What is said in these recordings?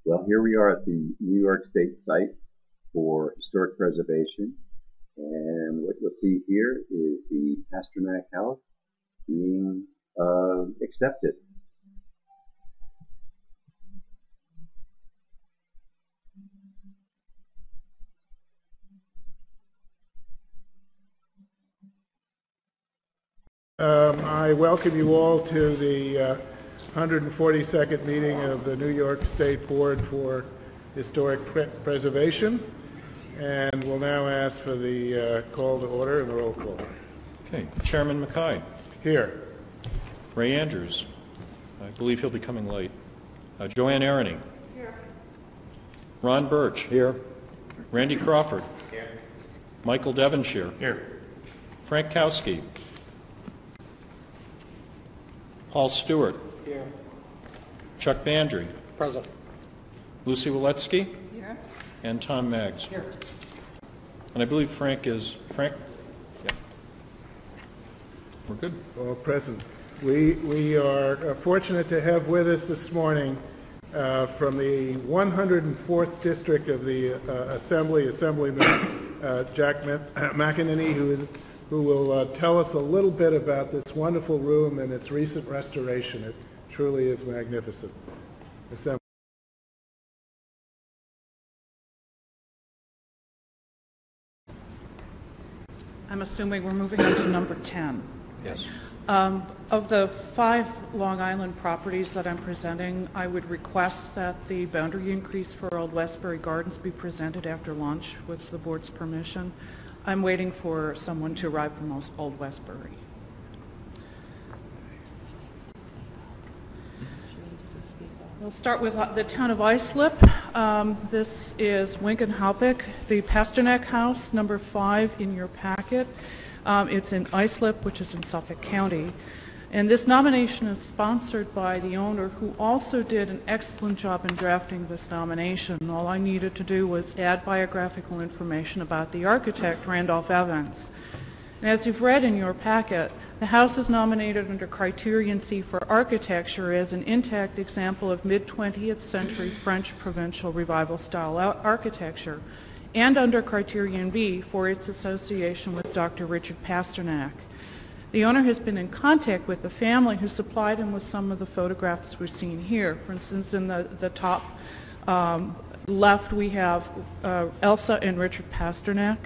Well, here we are at the New York State site for historic preservation, and what you'll see here is the Pasternack house being accepted. I welcome you all to the 142nd meeting of the New York State Board for Historic Preservation, and we'll now ask for the call to order and the roll call. Okay, Chairman Mackay. Here. Ray Andrews. I believe he'll be coming late. Joanne Aroney. Here. Ron Birch. Here. Randy Crawford. Here. Michael Devonshire. Here. Frank Kowski. Paul Stewart. Here. Chuck Bandry. Present. Lucy Waletsky. Here. And Tom Maggs. Here. And I believe Frank is... Frank? Yeah. We're good. All present. We are fortunate to have with us this morning from the 104th District of the Assemblyman Jack McEnany, who will tell us a little bit about this wonderful room and its recent restoration. It truly is magnificent. I'm assuming we're moving on to number 10. Yes. Of the 5 Long Island properties that I'm presenting, I would request that the boundary increase for Old Westbury Gardens be presented after lunch with the board's permission. I'm waiting for someone to arrive from Old Westbury. We'll start with the town of Islip. This is Winkenhopick, the Pasternack house, number 5 in your packet. It's in Islip, which is in Suffolk County. And this nomination is sponsored by the owner, who also did an excellent job in drafting this nomination. All I needed to do was add biographical information about the architect, Randolph Evans. And as you've read in your packet, the house is nominated under Criterion C for architecture as an intact example of mid-20th century French provincial revival style architecture, and under Criterion B for its association with Dr. Richard Pasternack. The owner has been in contact with the family, who supplied him with some of the photographs we've seen here. For instance, in the top left we have Elsa and Richard Pasternack.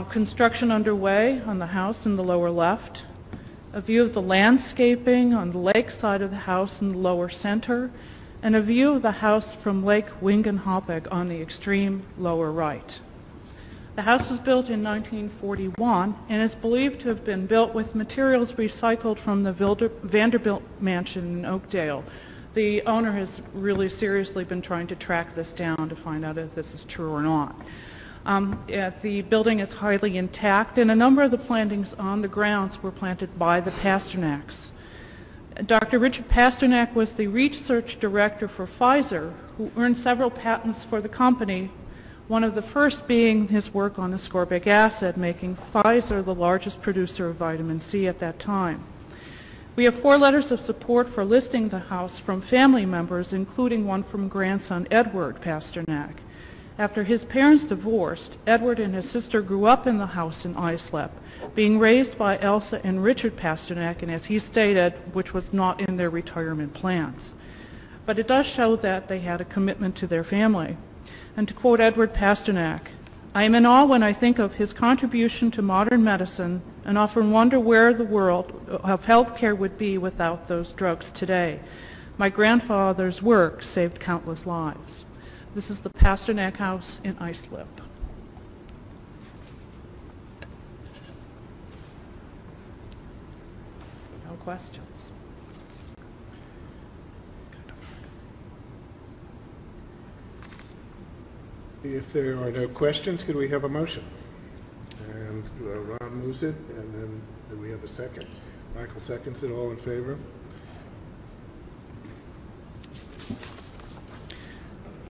Construction underway on the house in the lower left. A view of the landscaping on the lake side of the house in the lower center, and a view of the house from Lake Winkenhopick on the extreme lower right. The house was built in 1941 and is believed to have been built with materials recycled from the Vanderbilt mansion in Oakdale. The owner has really seriously been trying to track this down to find out if this is true or not. The building is highly intact, and a number of the plantings on the grounds were planted by the Pasternacks. Dr. Richard Pasternack was the research director for Pfizer, who earned several patents for the company, one of the first being his work on ascorbic acid, making Pfizer the largest producer of vitamin C at that time. We have 4 letters of support for listing the house from family members, including one from grandson Edward Pasternack. After his parents divorced, Edward and his sister grew up in the house in Islip, being raised by Elsa and Richard Pasternack, and as he stated, which was not in their retirement plans. But it does show that they had a commitment to their family. And to quote Edward Pasternack, "I am in awe when I think of his contribution to modern medicine and often wonder where the world of healthcare would be without those drugs today. My grandfather's work saved countless lives." This is the Pasternack house in Islip. No questions. If there are no questions, could we have a motion? And Ron moves it, and then do we have a second? Michael seconds it. All in favor?